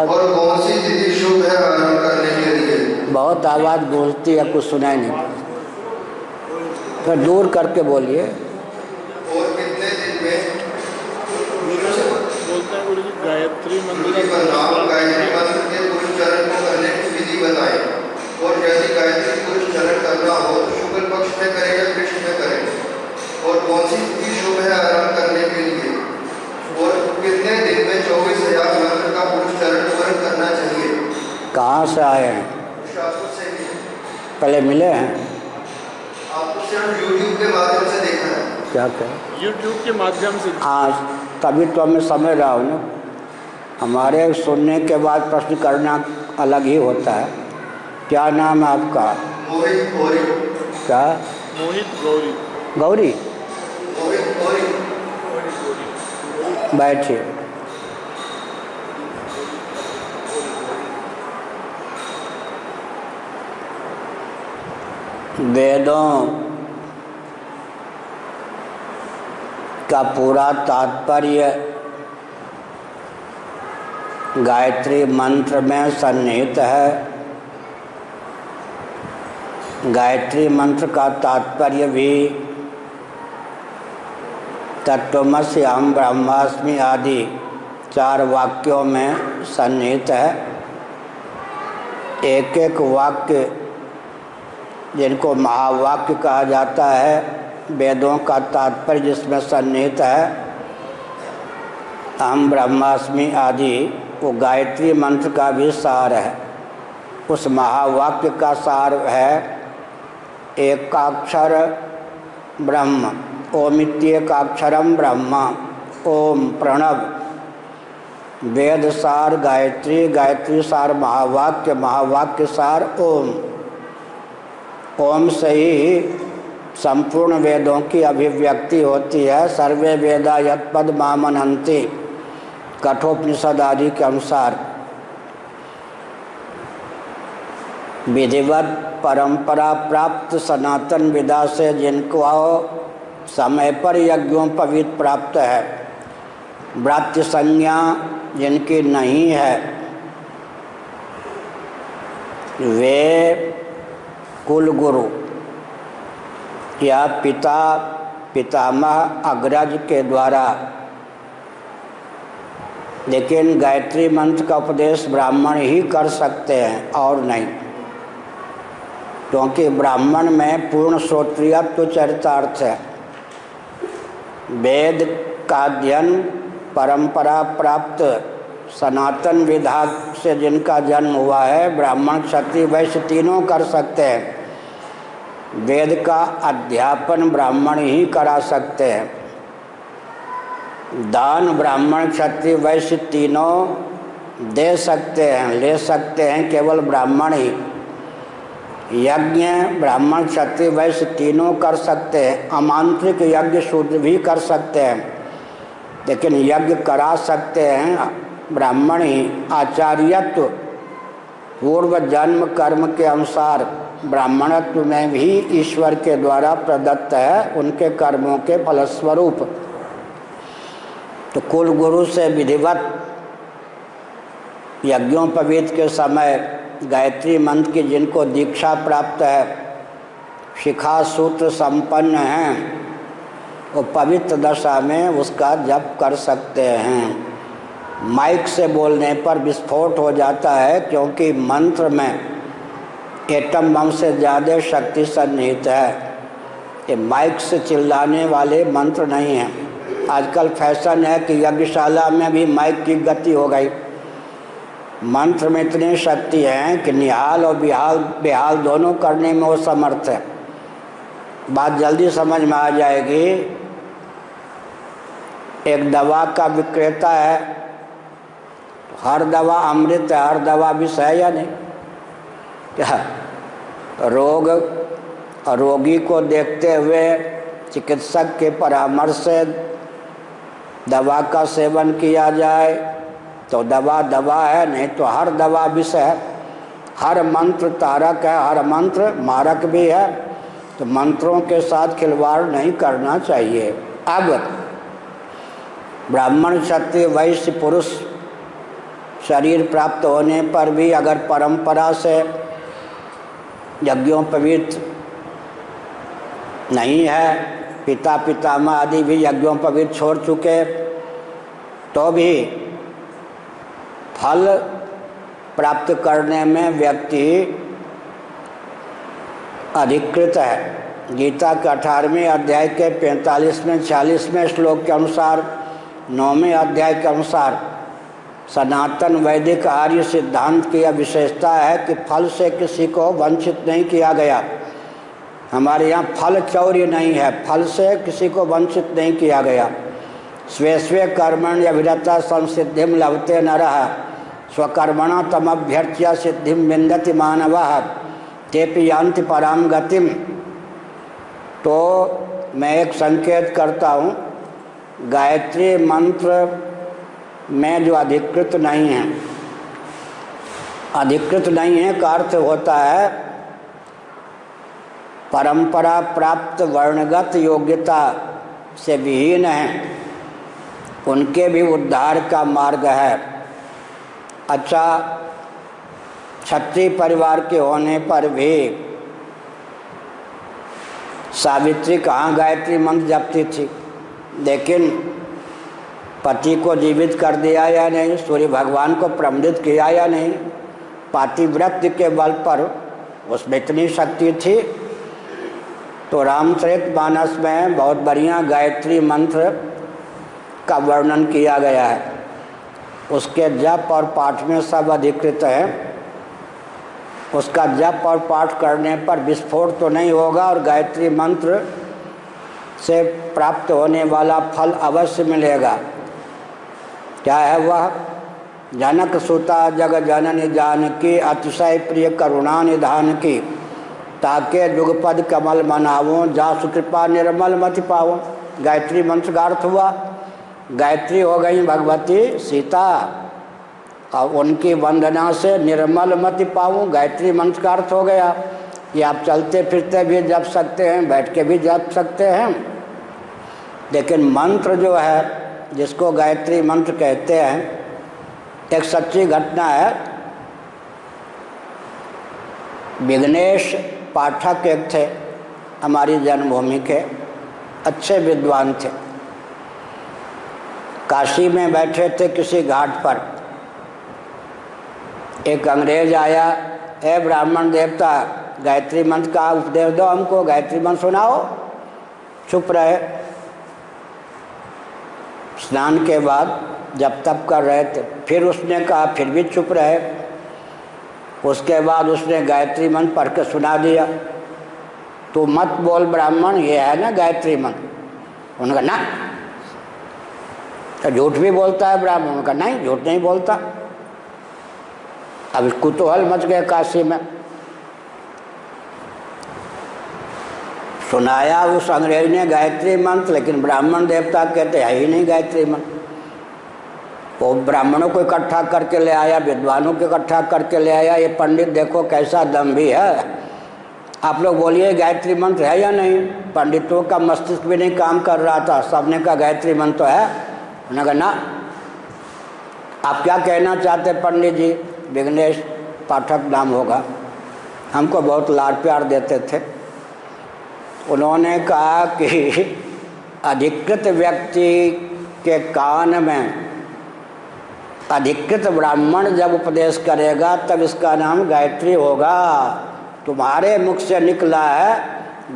आवाज़ और कौन सी तिथि शुभ है आराम करने के लिए? बहुत आवाज़ गूंजती है, कुछ सुनाई नहीं। फिर दूर करके बोलिए। और कितने दिन में बोलते हैं गुरु जी गायत्री मंत्र गुरु का नाम गायत्री मंत्र के उच्चारण को करने की विधि बताएं। और यदि गायत्री को उच्चारण करना हो तो शुक्ल पक्ष में करें या कृष्ण में करें। और कौन सी तिथि शुभ है आराम करने के लिए? और कितने दिन में 24,000 मंत्र का उच्चारण करना चाहिए? कहाँ से आए हैं? शास्त्रों से भी। पहले मिले हैं? आपको सिर्फ यूट्यूब के माध्यम से देखा है। क्या कहें? यूट्यूब के माध्यम से। आज तभी तो मैं समझ रहा हूँ ना, हमारे सुनने के बाद प्रश्न करना अलग ही होता है। क्या नाम है आपका? मोहित गौरी। क्या? मोहित गौरी। गौरी? मोहित गौरी। बैठिए। वेदों का पूरा तात्पर्य गायत्री मंत्र में सन्निहित है। गायत्री मंत्र का तात्पर्य भी तत्त्वमसि अहं ब्रह्मास्मि आदि 4 वाक्यों में सन्निहित है। एक एक वाक्य जिनको महावाक्य कहा जाता है, वेदों का तात्पर्य जिसमें सन्निहित है, अहं ब्रह्मास्मि आदि, वो गायत्री मंत्र का भी सार है। उस महावाक्य का सार है एकाक्षर ब्रह्म, ओमित्येकाक्षरम ब्रह्म, ओम प्रणव। वेद सार गायत्री, गायत्री सार महावाक्य, महावाक्य सार ओम। ओम से ही संपूर्ण वेदों की अभिव्यक्ति होती है। सर्वे वेदा यत्पद मामनन्ति, कठोपनिषद आदि के अनुसार। विधिवत परंपरा प्राप्त सनातन विदा से जिनको समय पर यज्ञोपवीत प्राप्त है, व्रात्य संज्ञा जिनकी नहीं है, वे कुल गुरु या पिता पितामह अग्रज के द्वारा, लेकिन गायत्री मंत्र का उपदेश ब्राह्मण ही कर सकते हैं और नहीं, क्योंकि ब्राह्मण में पूर्ण श्रोत्रियत्व चरितार्थ है। वेद का अध्ययन परंपरा प्राप्त सनातन विधा से जिनका जन्म हुआ है, ब्राह्मण क्षत्रिय वैश्य तीनों कर सकते हैं। वेद का अध्यापन ब्राह्मण ही करा सकते हैं। दान ब्राह्मण क्षत्रिय वैश्य तीनों दे सकते हैं, ले सकते हैं, केवल ब्राह्मण ही। यज्ञ ब्राह्मण क्षत्रिय वैश्य तीनों कर सकते हैं। आमंत्रित यज्ञ शूद्र भी कर सकते हैं, लेकिन यज्ञ करा सकते हैं ब्राह्मण ही। आचार्यत्व पूर्व जन्म कर्म के अनुसार ब्राह्मणत्व में भी ईश्वर के द्वारा प्रदत्त है, उनके कर्मों के फलस्वरूप। तो कुल गुरु से विधिवत यज्ञोपवीत के समय गायत्री मंत्र की जिनको दीक्षा प्राप्त है, शिखा सूत्र संपन्न हैं, वो पवित्र दशा में उसका जप कर सकते हैं। माइक से बोलने पर विस्फोट हो जाता है, क्योंकि मंत्र में एटम बम से ज़्यादा शक्ति सन्निहित है। ये माइक से चिल्लाने वाले मंत्र नहीं हैं। आजकल फैशन है कि यज्ञशाला में भी माइक की गति हो गई। मंत्र में इतनी शक्ति है कि निहाल और बेहाल दोनों करने में वो समर्थ है। बात जल्दी समझ में आ जाएगी। एक दवा का विक्रेता है, हर दवा अमृत है, हर दवा विष है या नहीं? क्या रोगी को देखते हुए चिकित्सक के परामर्श से दवा का सेवन किया जाए तो दवा दवा है, नहीं तो हर दवा विष है। हर मंत्र तारक है, हर मंत्र मारक भी है। तो मंत्रों के साथ खिलवाड़ नहीं करना चाहिए। अब ब्राह्मण क्षत्रिय वैश्य पुरुष शरीर प्राप्त होने पर भी अगर परंपरा से यज्ञोपवीत नहीं है, पिता पितामह आदि भी यज्ञोपवीत छोड़ चुके, तो भी फल प्राप्त करने में व्यक्ति अधिकृत है। गीता के 18वें अध्याय के 45वें 46वें श्लोक के अनुसार, 9वें अध्याय के अनुसार सनातन वैदिक आर्य सिद्धांत की यह विशेषता है कि फल से किसी को वंचित नहीं किया गया। हमारे यहाँ फल चौर्य नहीं है, फल से किसी को वंचित नहीं किया गया। स्वे स्वे कर्मण्य अभिरता संसिद्धिम लभते नरः स्वकर्मणा तमभ्यर्च्य सिद्धिम विन्दति मानवः तेपि यान्ति पराम गतिम। तो मैं एक संकेत करता हूँ, गायत्री मंत्र में जो अधिकृत नहीं है, अधिकृत नहीं है का अर्थ होता है परंपरा प्राप्त वर्णगत योग्यता से विहीन हैं, उनके भी उद्धार का मार्ग है। अच्छा, क्षत्रिय परिवार के होने पर भी सावित्री कहाँ गायत्री मंत्र जपती थी, लेकिन पति को जीवित कर दिया या नहीं, सूर्य भगवान को प्रमोदित किया या नहीं, पातिव्रत्य के बल पर उसमें इतनी शक्ति थी। तो रामचरितमानस में बहुत बढ़िया गायत्री मंत्र का वर्णन किया गया है। उसके जप और पाठ में सब अधिकृत है। उसका जप और पाठ करने पर विस्फोट तो नहीं होगा और गायत्री मंत्र से प्राप्त होने वाला फल अवश्य मिलेगा। क्या है वह? जनक सुता जग जननी जानकी अतिशय प्रिय करुणा निधान की, ताके जुगपद कमल मनावो जा सुकृपा निर्मल मति पावो। गायत्री मंत्र का अर्थ हुआ गायत्री हो गई भगवती सीता और उनकी वंदना से निर्मल मति पाऊँ, गायत्री मंत्र का अर्थ हो गया। ये आप चलते फिरते भी जप सकते हैं, बैठ के भी जप सकते हैं। लेकिन मंत्र जो है जिसको गायत्री मंत्र कहते हैं, एक सच्ची घटना है। विघ्नेश पाठक एक थे, हमारी जन्मभूमि के अच्छे विद्वान थे। काशी में बैठे थे किसी घाट पर, एक अंग्रेज आया, ए ब्राह्मण देवता गायत्री मंत्र का उपदेश दो हमको, गायत्री मंत्र सुनाओ। चुप रहे। स्नान के बाद जब तप कर रहे थे, फिर उसने कहा, फिर भी चुप रहे। उसके बाद उसने गायत्री मंत्र पढ़ के सुना दिया। तो मत बोल ब्राह्मण, ये है ना गायत्री मंत्र। उन्होंने कहा ना, तो झूठ भी बोलता है ब्राह्मण। उन्होंने कहा नहीं, झूठ नहीं बोलता। अब कुतूहल मच गए काशी में। सुनाया उस अंग्रेज ने गायत्री मंत्र, लेकिन ब्राह्मण देवता कहते है ही नहीं गायत्री मंत्र। वो ब्राह्मणों को इकट्ठा करके ले आया, विद्वानों को इकट्ठा करके ले आया। ये पंडित देखो कैसा दम्भी है, आप लोग बोलिए गायत्री मंत्र है या नहीं। पंडितों का मस्तिष्क भी नहीं काम कर रहा था, सबने कहा गायत्री मंत्र तो है। उन्होंने कहा ना, आप क्या कहना चाहते पंडित जी? विघ्नेश पाठक नाम होगा, हमको बहुत लाड प्यार देते थे। उन्होंने कहा कि अधिकृत व्यक्ति के कान में अधिकृत ब्राह्मण जब उपदेश करेगा तब इसका नाम गायत्री होगा। तुम्हारे मुख से निकला है,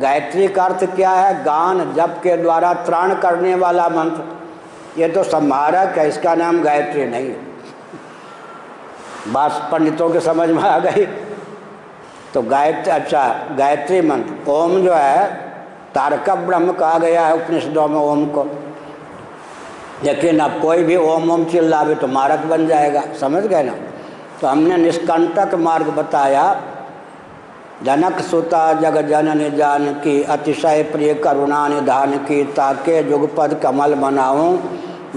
गायत्री का अर्थ क्या है? गान, जप के द्वारा त्राण करने वाला मंत्र। ये तो संहारक है, इसका नाम गायत्री नहीं। बात पंडितों के समझ में आ गई। तो गायत्री, अच्छा गायत्री मंत्र, ओम जो है तारक ब्रह्म कहा गया है उपनिषदों में ओम को। लेकिन अब कोई भी ओम ओम चिल्लावे तो मारक बन जाएगा, समझ गए ना। तो हमने निष्कंटक मार्ग बताया। जनक सुता जग जननी जानकी अतिशय प्रिय करुणा निधान की, ताके जुगपद कमल बनाऊं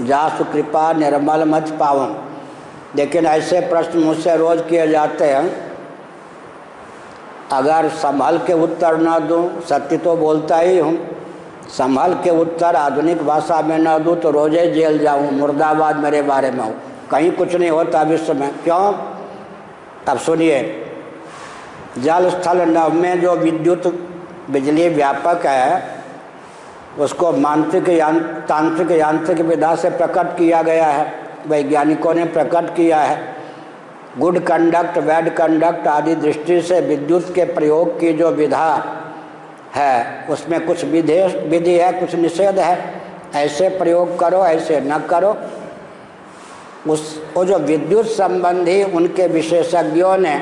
जासु कृपा निर्मल मत पाऊं। लेकिन ऐसे प्रश्न मुझसे रोज किए जाते हैं, अगर संभल के उत्तर न दूं, सत्य तो बोलता ही हूँ, संभल के उत्तर आधुनिक भाषा में न दूं तो रोजे जेल जाऊं, मुर्दाबाद मेरे बारे में हो। कहीं कुछ नहीं होता विश्व में। क्यों? तब सुनिए, जल स्थल नभ में जो विद्युत बिजली व्यापक है उसको तांत्रिक यांत्रिक विधा से प्रकट किया गया है, वैज्ञानिकों ने प्रकट किया है। गुड कंडक्ट, बैड कंडक्ट आदि दृष्टि से विद्युत के प्रयोग की जो विधा है उसमें कुछ विधि है, कुछ निषेध है। ऐसे प्रयोग करो, ऐसे न करो। वो जो विद्युत संबंधी उनके विशेषज्ञों ने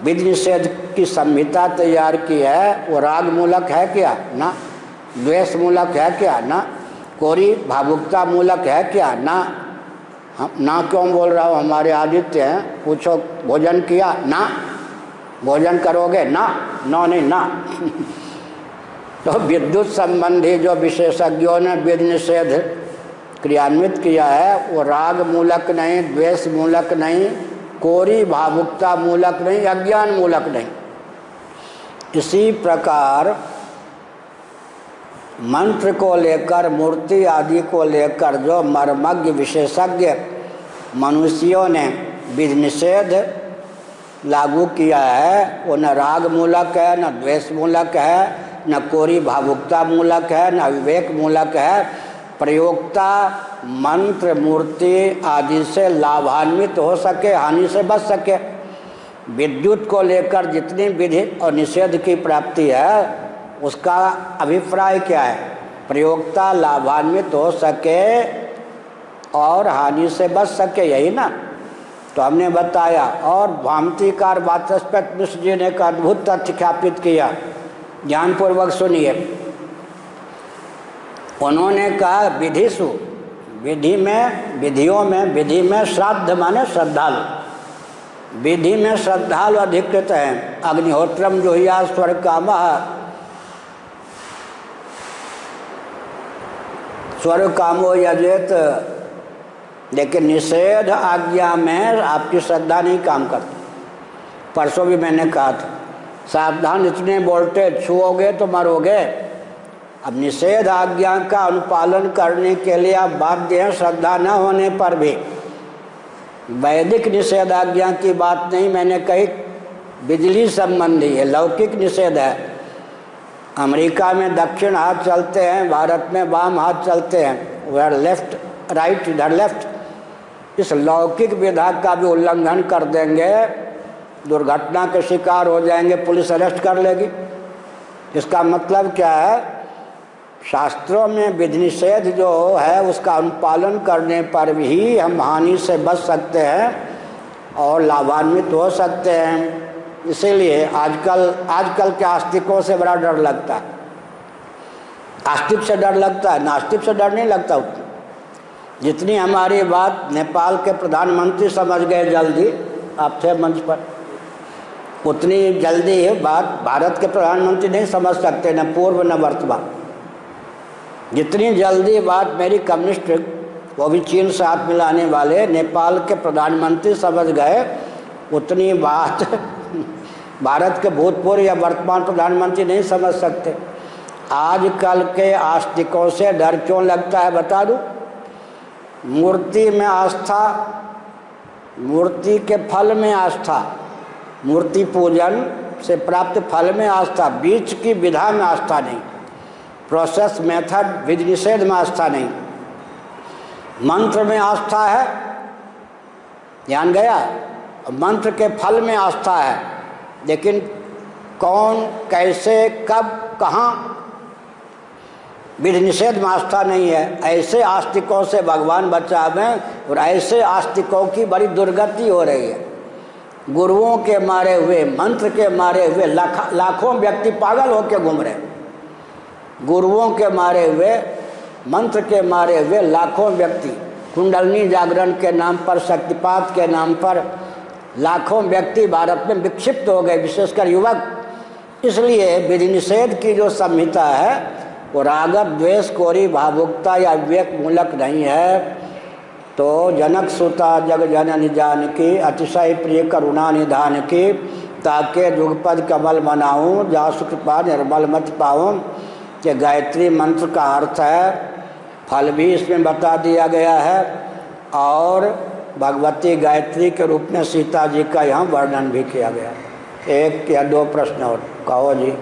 विधि निषेध की संहिता तैयार की है, वो राग मूलक है क्या? ना। द्वेष मूलक है क्या? ना। कोरी भावुकता मूलक है क्या? ना। ना क्यों बोल रहा हूँ? हमारे आदित्य हैं, पूछो भोजन किया? ना। भोजन करोगे? ना। नो नहीं, ना। तो विद्युत संबंधी जो विशेषज्ञों ने विधि निषेध क्रियान्वित किया है वो राग मूलक नहीं, द्वेष मूलक नहीं, कोरी भावुकता मूलक नहीं, अज्ञान मूलक नहीं। इसी प्रकार मंत्र को लेकर, मूर्ति आदि को लेकर जो मर्मज्ञ विशेषज्ञ मनुष्यों ने विधि निषेध लागू किया है वो न राग मूलक है, न द्वेष मूलक है, न कोरी भावुकता मूलक है, न विवेक मूलक है। प्रयोक्ता मंत्र मूर्ति आदि से लाभान्वित हो सके, हानि से बच सके। विद्युत को लेकर जितनी विधि और निषेध की प्राप्ति है उसका अभिप्राय क्या है? प्रयोक्ता लाभान्वित हो सके और हानि से बच सके, यही ना। तो हमने बताया। और भामतीकार वाचस्पति मिश्र जी ने एक अद्भुत तथ्य ख्यापित किया, ध्यानपूर्वक सुनिए। उन्होंने कहा विधिषु, विधि में श्राद्ध माने श्रद्धालु, विधि में श्रद्धालु अधिकृत हैं। अग्निहोत्रम जुहुया स्वर्ग कामो यजेत, लेकिन निषेध आज्ञा में आपकी श्रद्धा नहीं काम करती। परसों भी मैंने कहा था, सावधान, इतने वोल्टेज छुओगे तो मरोगे। अब निषेध आज्ञा का अनुपालन करने के लिए आप बाध्य हैं, श्रद्धा न होने पर भी। वैदिक निषेध आज्ञा की बात नहीं मैंने कही, बिजली संबंधी है, लौकिक निषेध है। अमेरिका में दक्षिण हाथ चलते हैं, भारत में वाम हाथ चलते हैं, उधर लेफ्ट राइट, इधर लेफ्ट। इस लौकिक विधा का भी उल्लंघन कर देंगे, दुर्घटना के शिकार हो जाएंगे, पुलिस अरेस्ट कर लेगी। इसका मतलब क्या है? शास्त्रों में विधि निषेध जो है उसका अनुपालन करने पर भी हम हानि से बच सकते हैं और लाभान्वित हो सकते हैं। इसीलिए आजकल के आस्तिकों से बड़ा डर लगता है। आस्तिक से डर लगता है, नास्तिक से डर नहीं लगता उतना। जितनी हमारी बात नेपाल के प्रधानमंत्री समझ गए जल्दी, आप थे मंच पर, उतनी जल्दी ये बात भारत के प्रधानमंत्री नहीं समझ सकते, न पूर्व न वर्तमान। जितनी जल्दी बात मेरी कम्युनिस्ट, वो भी चीन से हाथ मिलाने वाले नेपाल के प्रधानमंत्री समझ गए, उतनी बात भारत के भूतपूर्व या वर्तमान प्रधानमंत्री नहीं समझ सकते। आजकल के आस्तिकों से डर क्यों लगता है बता दूं? मूर्ति में आस्था, मूर्ति के फल में आस्था, मूर्ति पूजन से प्राप्त फल में आस्था, बीच की विधा में आस्था नहीं, प्रोसेस मेथड विधि निषेध में आस्था नहीं। मंत्र में आस्था है, ध्यान गया, मंत्र के फल में आस्था है, लेकिन कौन, कैसे, कब, कहाँ, विधि निषेध में आस्था नहीं है। ऐसे आस्तिकों से भगवान बचावें, और ऐसे आस्तिकों की बड़ी दुर्गति हो रही है। गुरुओं के मारे हुए, मंत्र के मारे हुए लाखों व्यक्ति पागल होकर घूम रहे। गुरुओं के मारे हुए, मंत्र के मारे हुए लाखों व्यक्ति, कुंडलनी जागरण के नाम पर, शक्तिपात के नाम पर लाखों व्यक्ति भारत में विक्षिप्त हो गए, विशेषकर युवक। इसलिए विधि निषेध की जो संहिता है वो राग द्वेष कोरी भावुकता या विवेक मूलक नहीं है। तो जनक सुता जग जननी जानकी, अतिशय प्रिय करुणा निधान की, ताके जुगपद कमल मनाऊं, जासु कृपा निर्मल मत पाऊं। कि गायत्री मंत्र का अर्थ है, फल भी इसमें बता दिया गया है, और भगवती गायत्री के रूप में सीता जी का यहाँ वर्णन भी किया गया। एक या दो प्रश्न और कहो जी।